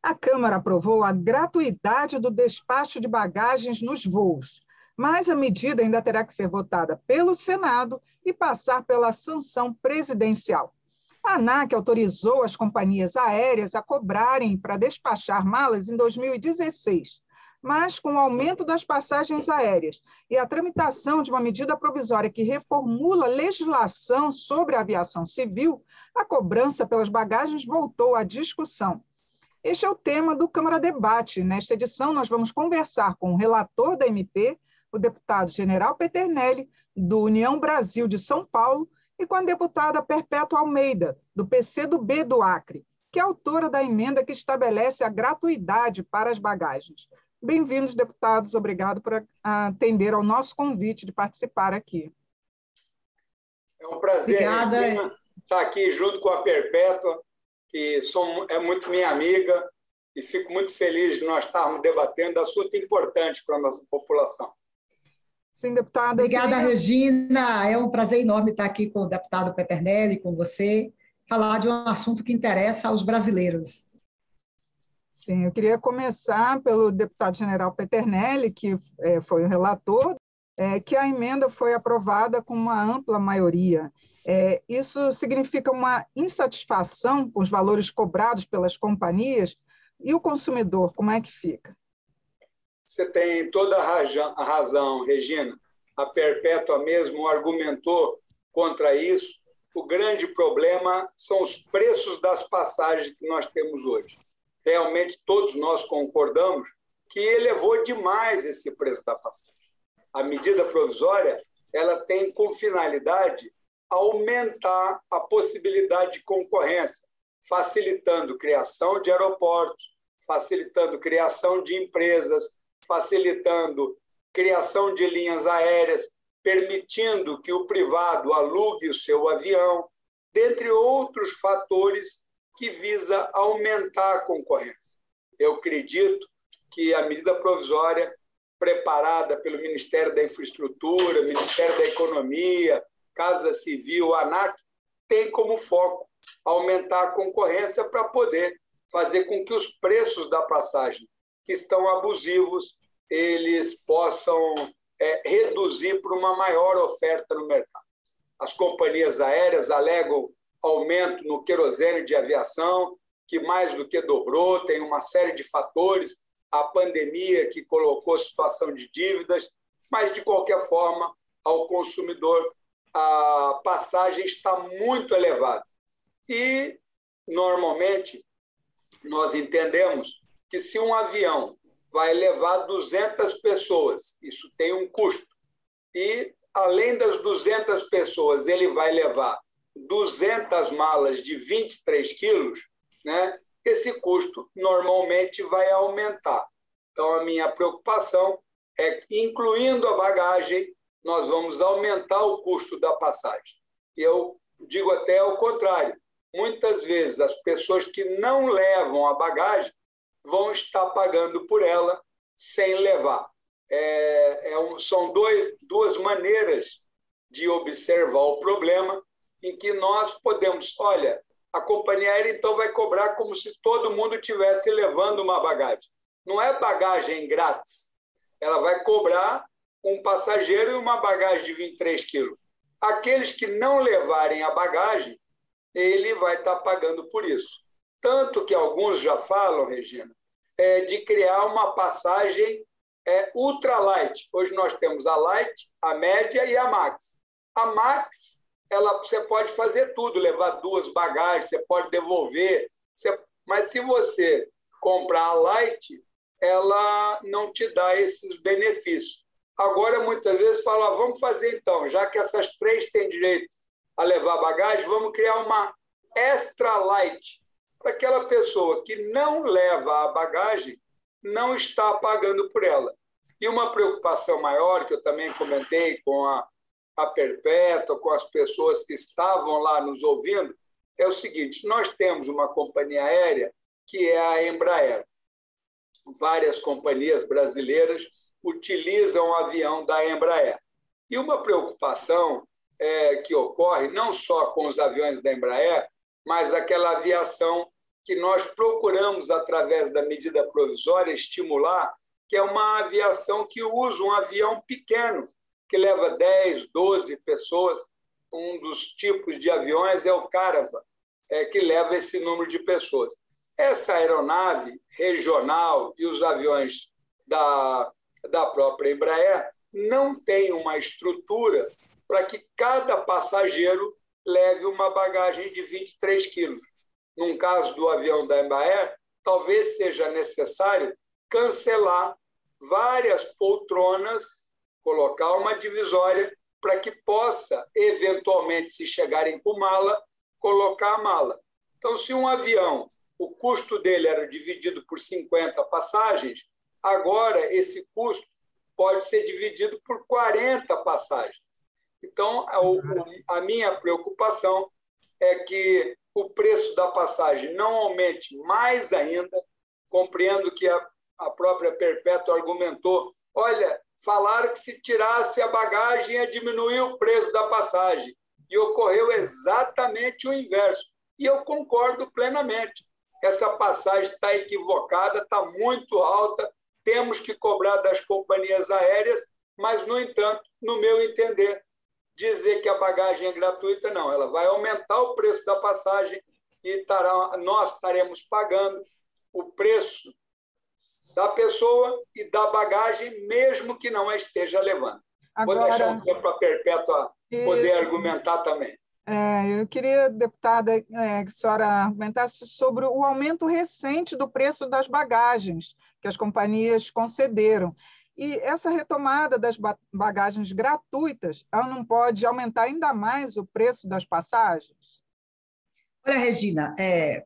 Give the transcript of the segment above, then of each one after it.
A Câmara aprovou a gratuidade do despacho de bagagens nos voos, mas a medida ainda terá que ser votada pelo Senado e passar pela sanção presidencial. A ANAC autorizou as companhias aéreas a cobrarem para despachar malas em 2016, mas com o aumento das passagens aéreas e a tramitação de uma medida provisória que reformula a legislação sobre a aviação civil, a cobrança pelas bagagens voltou à discussão. Este é o tema do Câmara Debate. Nesta edição, nós vamos conversar com o relator da MP, o deputado General Peternelli, do União Brasil de São Paulo, e com a deputada Perpétua Almeida, do PCdoB do Acre, que é autora da emenda que estabelece a gratuidade para as bagagens. Bem-vindos, deputados. Obrigado por atender ao nosso convite de participar aqui. É um prazer estar aqui junto com a Perpétua, que é muito minha amiga, e fico muito feliz de nós estarmos debatendo assunto importante para a nossa população. Sim, deputada. Obrigada, Regina. É um prazer enorme estar aqui com o deputado Peternelli, com você, falar de um assunto que interessa aos brasileiros. Sim, eu queria começar pelo deputado General Peternelli, que foi o relator, que a emenda foi aprovada com uma ampla maioria. Isso significa uma insatisfação com os valores cobrados pelas companhias e o consumidor, como é que fica? Você tem toda a razão, Regina. A Perpétua mesmo argumentou contra isso. O grande problema são os preços das passagens que nós temos hoje. Realmente, todos nós concordamos que elevou demais esse preço da passagem. A medida provisória ela tem como finalidade aumentar a possibilidade de concorrência, facilitando criação de aeroportos, facilitando criação de empresas, facilitando criação de linhas aéreas, permitindo que o privado alugue o seu avião, dentre outros fatores que visa aumentar a concorrência. Eu acredito que a medida provisória preparada pelo Ministério da Infraestrutura, Ministério da Economia, Casa Civil, ANAC, tem como foco aumentar a concorrência para poder fazer com que os preços da passagem que estão abusivos, eles possam reduzir para uma maior oferta no mercado. As companhias aéreas alegam aumento no querosene de aviação, que mais do que dobrou, tem uma série de fatores, a pandemia que colocou situação de dívidas, mas, de qualquer forma, ao consumidor, a passagem está muito elevada. E, normalmente, nós entendemos que se um avião vai levar 200 pessoas, isso tem um custo. E, além das 200 pessoas, ele vai levar 200 malas de 23 quilos, né? Esse custo normalmente vai aumentar. Então, a minha preocupação é que, incluindo a bagagem, nós vamos aumentar o custo da passagem. E eu digo até o contrário. Muitas vezes, as pessoas que não levam a bagagem vão estar pagando por ela sem levar. São duas maneiras de observar o problema em que nós podemos... Olha, a companhia aérea então vai cobrar como se todo mundo estivesse levando uma bagagem. Não é bagagem grátis. Ela vai cobrar um passageiro e uma bagagem de 23 quilos. Aqueles que não levarem a bagagem, ele vai estar pagando por isso. Tanto que alguns já falam, Regina, de criar uma passagem ultralight. Hoje nós temos a light, a média e a max. A max, você pode fazer tudo, levar 2 bagagens, você pode devolver, mas se você comprar a light, ela não te dá esses benefícios. Agora, muitas vezes, falam, vamos fazer então, já que essas 3 têm direito a levar bagagem, vamos criar uma extra light, para aquela pessoa que não leva a bagagem, não está pagando por ela. E uma preocupação maior, que eu também comentei com a Perpétua, com as pessoas que estavam lá nos ouvindo, é o seguinte, nós temos uma companhia aérea que é a Embraer. Várias companhias brasileiras utilizam o avião da Embraer. E uma preocupação que ocorre não só com os aviões da Embraer, mas aquela aviação que nós procuramos, através da medida provisória, estimular, que é uma aviação que usa um avião pequeno, que leva 10, 12 pessoas. Um dos tipos de aviões é o Caravan, que leva esse número de pessoas. Essa aeronave regional e os aviões da própria Embraer não têm uma estrutura para que cada passageiro leve uma bagagem de 23 quilos. Num caso do avião da Embraer, talvez seja necessário cancelar várias poltronas, colocar uma divisória para que possa, eventualmente, se chegarem com mala, colocar a mala. Então, se um avião, o custo dele era dividido por 50 passagens, agora esse custo pode ser dividido por 40 passagens. Então, a minha preocupação é que o preço da passagem não aumente mais ainda. Compreendo que a própria Perpétua argumentou, olha, falaram que se tirasse a bagagem ia diminuir o preço da passagem. E ocorreu exatamente o inverso. E eu concordo plenamente. Essa passagem está equivocada, está muito alta, temos que cobrar das companhias aéreas, mas, no entanto, no meu entender, dizer que a bagagem é gratuita, não. Ela vai aumentar o preço da passagem e nós estaremos pagando o preço da pessoa e da bagagem, mesmo que não a esteja levando. Agora, vou deixar um tempo para a Perpétua poder argumentar também. Eu queria, deputada, que a senhora argumentasse sobre o aumento recente do preço das bagagens que as companhias concederam. E essa retomada das bagagens gratuitas, ela não pode aumentar ainda mais o preço das passagens? Olha, Regina,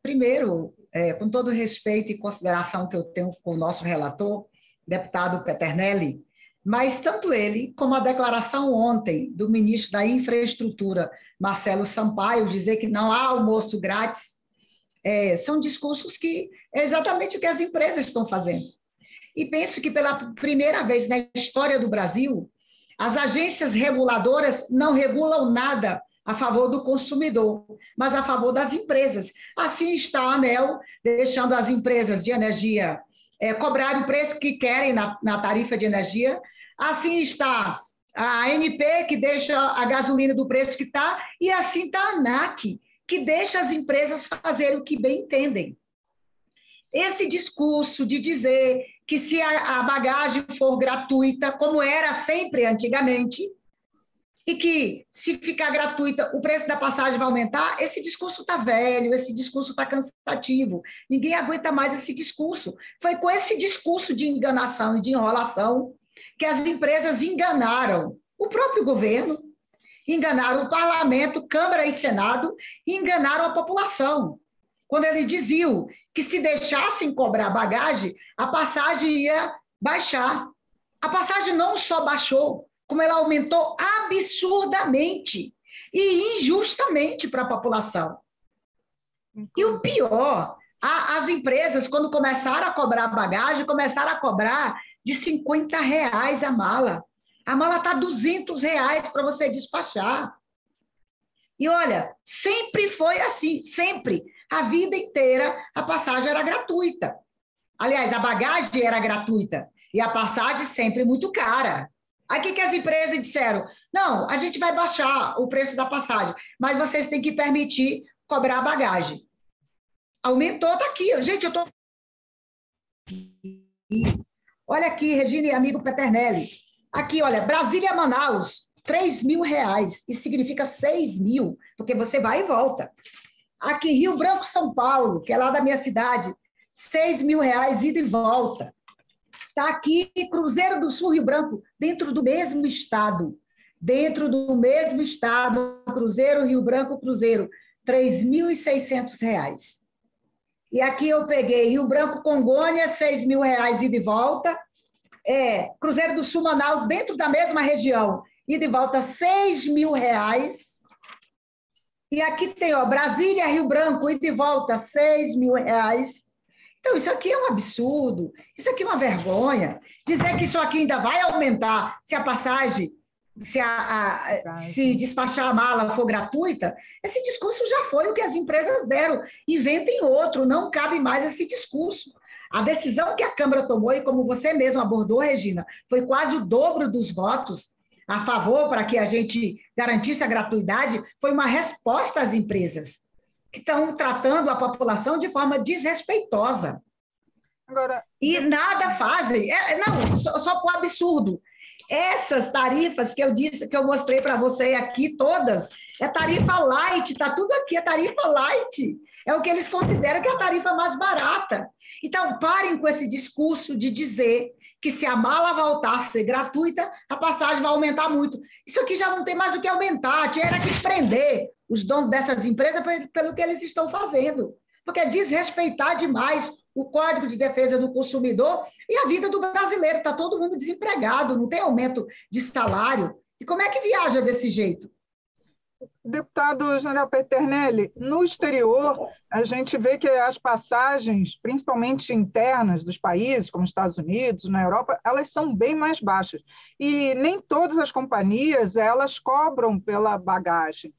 primeiro, com todo o respeito e consideração que eu tenho com o nosso relator, deputado Peternelli, mas tanto ele como a declaração ontem do ministro da Infraestrutura, Marcelo Sampaio, dizer que não há almoço grátis, são discursos que é exatamente o que as empresas estão fazendo. E penso que pela primeira vez na história do Brasil, as agências reguladoras não regulam nada a favor do consumidor, mas a favor das empresas. Assim está a ANEEL, deixando as empresas de energia cobrarem o preço que querem na tarifa de energia. Assim está a ANP, que deixa a gasolina do preço que está, e assim está a ANAC, que deixa as empresas fazerem o que bem entendem. Esse discurso de dizer que se a bagagem for gratuita, como era sempre antigamente, e que se ficar gratuita o preço da passagem vai aumentar, esse discurso está velho, esse discurso está cansativo. Ninguém aguenta mais esse discurso. Foi com esse discurso de enganação e de enrolação que as empresas enganaram o próprio governo, enganaram o parlamento, Câmara e Senado, e enganaram a população. Quando eles diziam que se deixassem cobrar bagagem, a passagem ia baixar. A passagem não só baixou, como ela aumentou absurdamente e injustamente para a população. E o pior, as empresas, quando começaram a cobrar bagagem, começaram a cobrar de R$50 a mala. A mala está R$200 para você despachar. E olha, sempre foi assim, sempre. A vida inteira a passagem era gratuita. Aliás, a bagagem era gratuita e a passagem sempre muito cara. Aí o que as empresas disseram? Não, a gente vai baixar o preço da passagem, mas vocês têm que permitir cobrar a bagagem. Aumentou, está aqui. Gente, eu estou... Olha aqui, Regina e amigo Peternelli. Aqui, olha, Brasília-Manaus, R$3.000. Isso significa 6.000, porque você vai e volta. Aqui, Rio Branco, São Paulo, que é lá da minha cidade, R$6.000, ida e volta. Está aqui, Cruzeiro do Sul, Rio Branco, dentro do mesmo estado. Dentro do mesmo estado, Cruzeiro, Rio Branco, Cruzeiro, R$3.600. E aqui eu peguei Rio Branco, Congonha, R$6.000, ida e volta. Cruzeiro do Sul, Manaus, dentro da mesma região, ida e volta, R$6.000. E aqui tem, Brasília, Rio Branco, ida e volta, R$6.000. Então, isso aqui é um absurdo, isso aqui é uma vergonha. Dizer que isso aqui ainda vai aumentar se a passagem se despachar a mala for gratuita, esse discurso já foi o que as empresas deram. Inventem outro, não cabe mais esse discurso. A decisão que a Câmara tomou, e como você mesmo abordou, Regina, foi quase o dobro dos votos a favor para que a gente garantisse a gratuidade, foi uma resposta às empresas que estão tratando a população de forma desrespeitosa. Agora, e nada fazem. Não, só por absurdo. Essas tarifas que eu disse, que eu mostrei para você aqui, todas, é tarifa light, está tudo aqui, é tarifa light. É o que eles consideram que é a tarifa mais barata. Então, parem com esse discurso de dizer que se a mala voltar a ser gratuita, a passagem vai aumentar muito. Isso aqui já não tem mais o que aumentar, tinha que prender os donos dessas empresas pelo que eles estão fazendo, porque é desrespeitar demais o Código de Defesa do Consumidor e a vida do brasileiro. Está todo mundo desempregado, não tem aumento de salário. E como é que viaja desse jeito? Deputado General Peternelli, no exterior, a gente vê que as passagens, principalmente internas dos países, como Estados Unidos, na Europa, elas são bem mais baixas. E nem todas as companhias, elas cobram pela bagagem.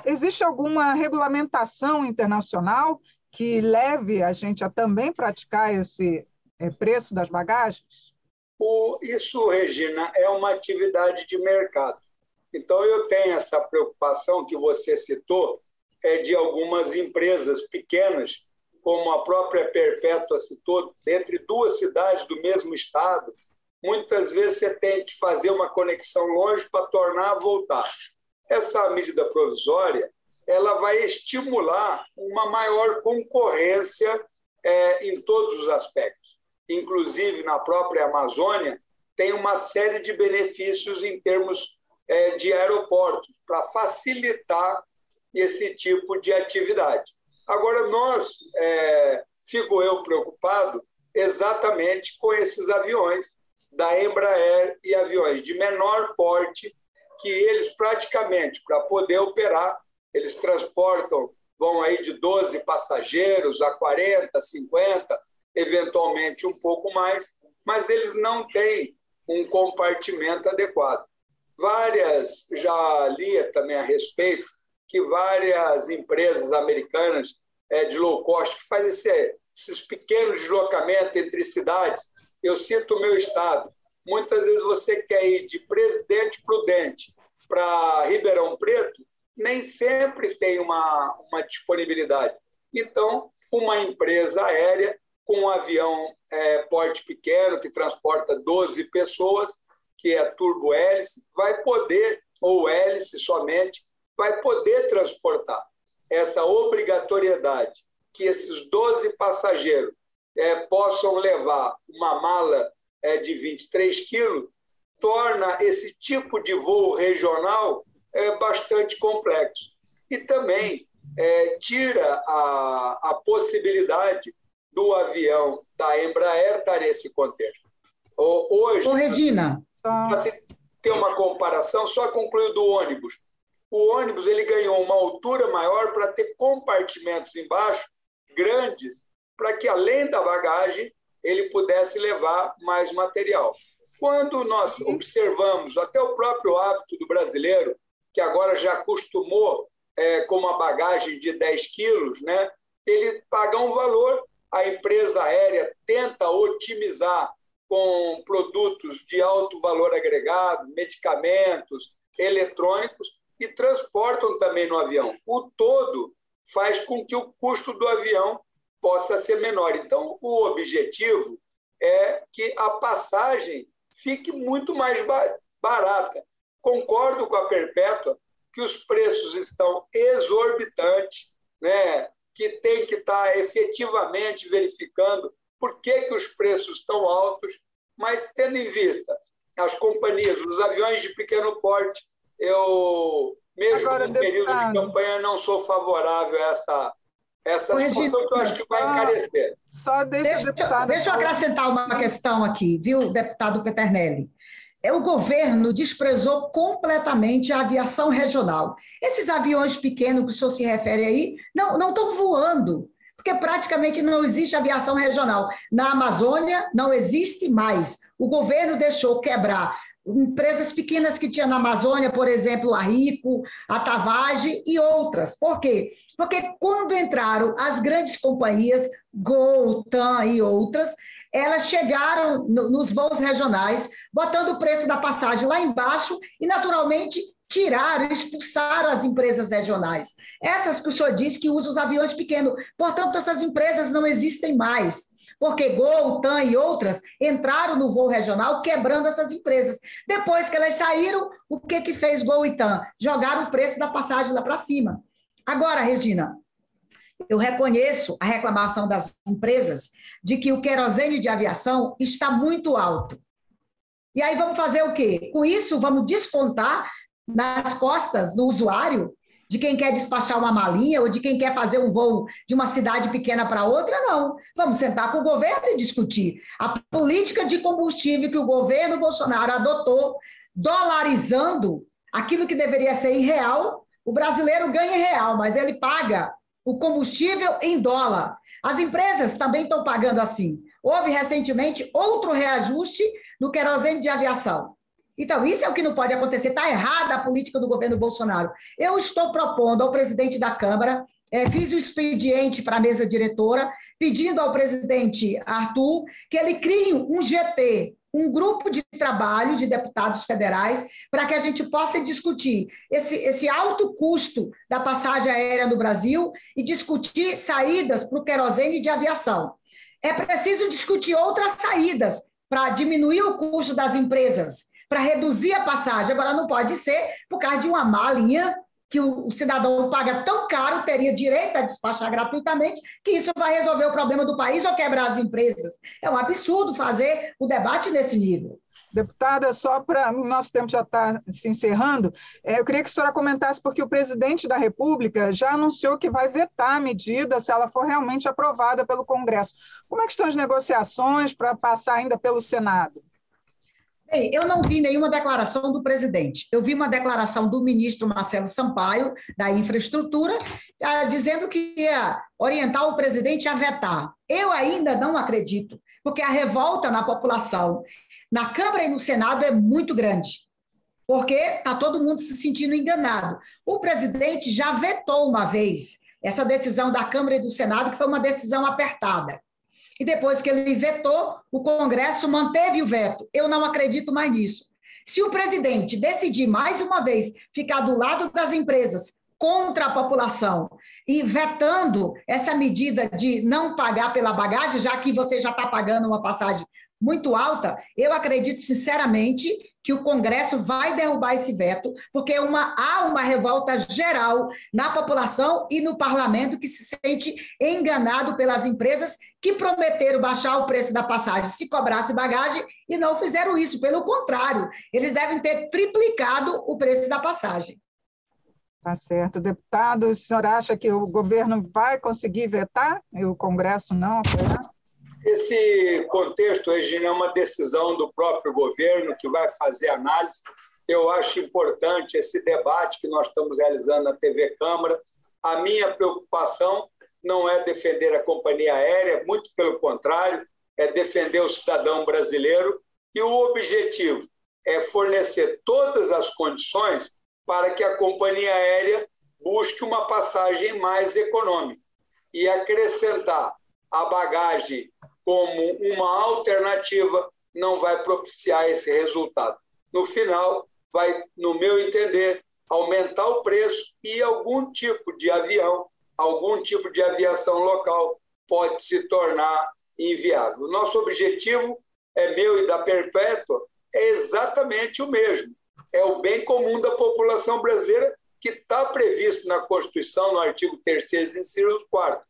Existe alguma regulamentação internacional que leve a gente a também praticar esse preço das bagagens? Isso, Regina, é uma atividade de mercado. Então, eu tenho essa preocupação que você citou, de algumas empresas pequenas, como a própria Perpétua citou, entre duas cidades do mesmo estado, muitas vezes você tem que fazer uma conexão longe para tornar a voltar. Essa medida provisória, ela vai estimular uma maior concorrência em todos os aspectos. Inclusive, na própria Amazônia, tem uma série de benefícios em termos de aeroportos, para facilitar esse tipo de atividade. Agora, fico eu preocupado exatamente com esses aviões da Embraer e aviões de menor porte, que eles praticamente, para poder operar, eles transportam, vão aí de 12 passageiros a 40, 50, eventualmente um pouco mais, mas eles não têm um compartimento adequado. Já li também a respeito, que várias empresas americanas de low cost que fazem esses pequenos deslocamentos entre cidades. Eu cito o meu estado. Muitas vezes você quer ir de Presidente Prudente para Ribeirão Preto, nem sempre tem uma disponibilidade. Então, uma empresa aérea com um avião porte pequeno, que transporta 12 pessoas, que é turbo-hélice, vai poder, ou hélice somente, vai poder transportar. Essa obrigatoriedade que esses 12 passageiros possam levar uma mala de 23 quilos, torna esse tipo de voo regional bastante complexo. E também tira a possibilidade do avião da Embraer estar nesse contexto. Hoje, Regina, para se ter uma comparação, só concluiu do ônibus. O ônibus ele ganhou uma altura maior para ter compartimentos embaixo grandes, para que, além da bagagem, ele pudesse levar mais material. Quando nós observamos até o próprio hábito do brasileiro, que agora já acostumou com uma bagagem de 10 quilos, né, ele paga um valor, a empresa aérea tenta otimizar com produtos de alto valor agregado, medicamentos, eletrônicos, e transportam também no avião. O todo faz com que o custo do avião possa ser menor. Então, o objetivo é que a passagem fique muito mais barata. Concordo com a Perpétua que os preços estão exorbitantes, né? Que tem que estar efetivamente verificando por que os preços estão altos, mas tendo em vista as companhias, os aviões de pequeno porte, eu, mesmo no período de campanha, não sou favorável a essa situação que eu acho que vai encarecer. Deixa eu acrescentar uma questão aqui, viu, deputado Peternelli? O governo desprezou completamente a aviação regional. Esses aviões pequenos que o senhor se refere aí não estão voando, porque praticamente não existe aviação regional. Na Amazônia não existe mais. O governo deixou quebrar empresas pequenas que tinha na Amazônia, por exemplo, a Rico, a Tavage e outras. Por quê? Porque quando entraram as grandes companhias, Gol, TAM e outras, elas chegaram nos voos regionais, botando o preço da passagem lá embaixo e, naturalmente, tiraram, expulsaram as empresas regionais. Essas que o senhor disse que usam os aviões pequenos. Portanto, essas empresas não existem mais, porque Gol, TAM e outras entraram no voo regional quebrando essas empresas. Depois que elas saíram, o que fez Gol e TAM? Jogaram o preço da passagem lá para cima. Agora, Regina, eu reconheço a reclamação das empresas de que o querosene de aviação está muito alto. E aí vamos fazer o quê? Com isso, vamos descontar nas costas do usuário, de quem quer despachar uma malinha ou de quem quer fazer um voo de uma cidade pequena para outra, não. Vamos sentar com o governo e discutir. A política de combustível que o governo Bolsonaro adotou, dolarizando aquilo que deveria ser em real, o brasileiro ganha em real, mas ele paga o combustível em dólar. As empresas também estão pagando assim. Houve recentemente outro reajuste no querosene de aviação. Então, isso é o que não pode acontecer. Está errada a política do governo Bolsonaro. Eu estou propondo ao presidente da Câmara, fiz o expediente para a mesa diretora, pedindo ao presidente Arthur que ele crie um GT, um grupo de trabalho de deputados federais, para que a gente possa discutir esse alto custo da passagem aérea no Brasil e discutir saídas para o querosene de aviação. É preciso discutir outras saídas para diminuir o custo das empresas, para reduzir a passagem. Agora, não pode ser por causa de uma malinha que o cidadão paga tão caro, teria direito a despachar gratuitamente, que isso vai resolver o problema do país ou quebrar as empresas. É um absurdo fazer o debate nesse nível. Deputada, só para... Nosso tempo já está se encerrando. Eu queria que a senhora comentasse, porque o presidente da República já anunciou que vai vetar a medida se ela for realmente aprovada pelo Congresso. Como é que estão as negociações para passar ainda pelo Senado? Bem, eu não vi nenhuma declaração do presidente. Eu vi uma declaração do ministro Marcelo Sampaio, da Infraestrutura, dizendo que ia orientar o presidente a vetar. Eu ainda não acredito, porque a revolta na população, na Câmara e no Senado, é muito grande, porque está todo mundo se sentindo enganado. O presidente já vetou uma vez essa decisão da Câmara e do Senado, que foi uma decisão apertada. E depois que ele vetou, o Congresso manteve o veto. Eu não acredito mais nisso. Se o presidente decidir, mais uma vez, ficar do lado das empresas contra a população e vetando essa medida de não pagar pela bagagem, já que você já está pagando uma passagem muito alta, eu acredito sinceramente que o Congresso vai derrubar esse veto, porque há uma revolta geral na população e no parlamento que se sente enganado pelas empresas que prometeram baixar o preço da passagem se cobrasse bagagem e não fizeram isso. Pelo contrário, eles devem ter triplicado o preço da passagem. Tá certo. Deputado, o senhor acha que o governo vai conseguir vetar e o Congresso não apoiar? Esse contexto, Regina, é uma decisão do próprio governo que vai fazer análise. Eu acho importante esse debate que nós estamos realizando na TV Câmara. A minha preocupação não é defender a companhia aérea, muito pelo contrário, é defender o cidadão brasileiro, e o objetivo é fornecer todas as condições para que a companhia aérea busque uma passagem mais econômica e acrescentar a bagagem como uma alternativa não vai propiciar esse resultado. No final, vai, no meu entender, aumentar o preço e algum tipo de avião, algum tipo de aviação local pode se tornar inviável. O nosso objetivo, meu e da Perpétua, é exatamente o mesmo. É o bem comum da população brasileira que está previsto na Constituição, no artigo 3º, inciso 4º.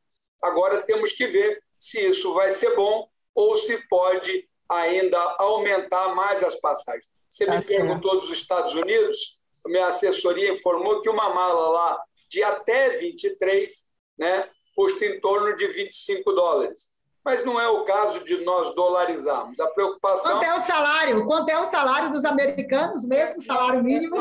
Agora temos que ver se isso vai ser bom ou se pode ainda aumentar mais as passagens. Você me perguntou dos Estados Unidos, a minha assessoria informou que uma mala lá de até 23, né, custa em torno de $25. Mas não é o caso de nós dolarizarmos. A preocupação... Quanto é o salário? Quanto é o salário dos americanos mesmo, salário mínimo?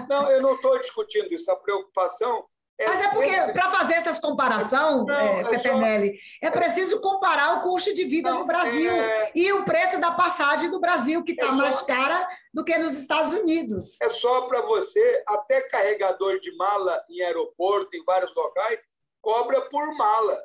Não, eu não estou discutindo isso. A preocupação Mas é porque, para fazer essas comparações, Peternelli, é preciso comparar o custo de vida no Brasil e o preço da passagem do Brasil, que está mais cara do que nos Estados Unidos. É só para você, até carregador de mala em aeroporto, em vários locais, cobra por mala,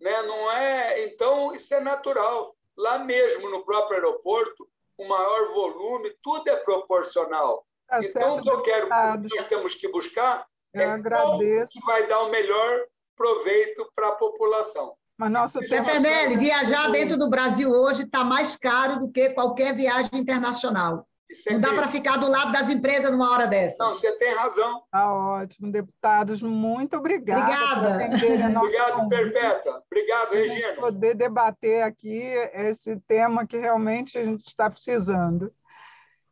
né? Não é? Então, isso é natural. Lá mesmo, no próprio aeroporto, o maior volume, tudo é proporcional. Tá então, certo, o que nós temos que buscar qual que vai dar o melhor proveito para a população. Mas nosso tempo... Peternelli, viajar dentro do Brasil hoje está mais caro do que qualquer viagem internacional. Não dá para ficar do lado das empresas numa hora dessa. Não, você tem razão. Tá ótimo. Deputados, muito obrigada. Obrigado, Perpétua. Obrigado, Regina. Poder debater aqui esse tema que realmente a gente está precisando.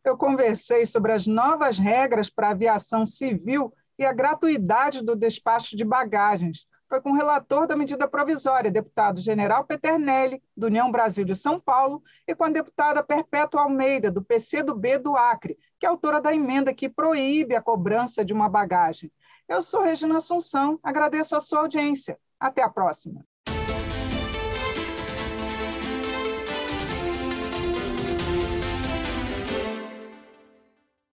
Eu conversei sobre as novas regras para a aviação civil e a gratuidade do despacho de bagagens. Foi com o relator da medida provisória, deputado General Peternelli, do União Brasil de São Paulo, e com a deputada Perpétua Almeida, do PCdoB do Acre, que é autora da emenda que proíbe a cobrança de uma bagagem. Eu sou Regina Assunção, agradeço a sua audiência. Até a próxima.